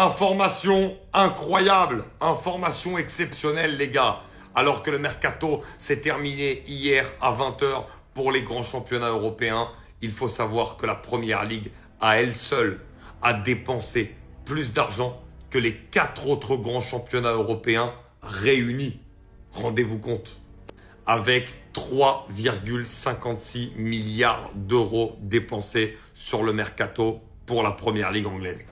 Information incroyable, information exceptionnelle les gars. Alors que le mercato s'est terminé hier à 20 h pour les grands championnats européens, il faut savoir que la Première Ligue à elle seule a dépensé plus d'argent que les 4 autres grands championnats européens réunis. Rendez-vous compte. Avec 3,56 milliards d'euros dépensés sur le mercato pour la Première Ligue anglaise.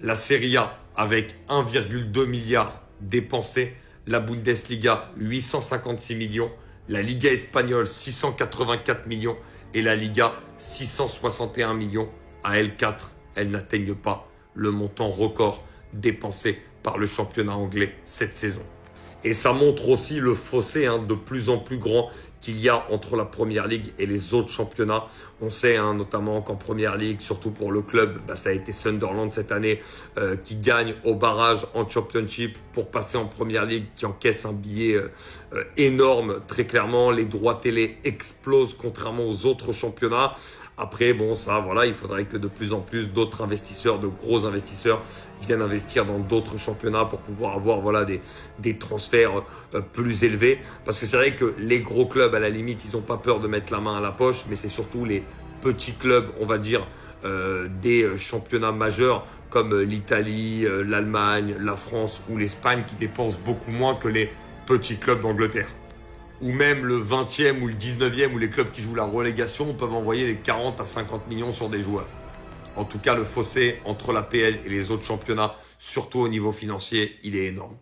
La Serie A avec 1,2 milliard dépensé, la Bundesliga 856 millions, la Liga espagnole 684 millions et la Liga 661 millions. À L4, elles n'atteignent pas le montant record dépensé par le championnat anglais cette saison. Et ça montre aussi le fossé de plus en plus grand qu'il y a entre la Première Ligue et les autres championnats. On sait notamment qu'en Première Ligue, surtout pour le club, ça a été Sunderland cette année qui gagne au barrage en Championship pour passer en Première Ligue, qui encaisse un billet énorme. Très clairement, les droits télé explosent contrairement aux autres championnats. Après, bon, ça, voilà, il faudrait que de plus en plus d'autres investisseurs, de gros investisseurs, viennent investir dans d'autres championnats pour pouvoir avoir, voilà, des transferts plus élevés. Parce que c'est vrai que les gros clubs, à la limite, ils n'ont pas peur de mettre la main à la poche, mais c'est surtout les petits clubs, on va dire, des championnats majeurs comme l'Italie, l'Allemagne, la France ou l'Espagne qui dépensent beaucoup moins que les petits clubs d'Angleterre. Ou même le 20e ou le 19e où les clubs qui jouent la relégation peuvent envoyer des 40 à 50 millions sur des joueurs. En tout cas, le fossé entre la PL et les autres championnats, surtout au niveau financier, il est énorme.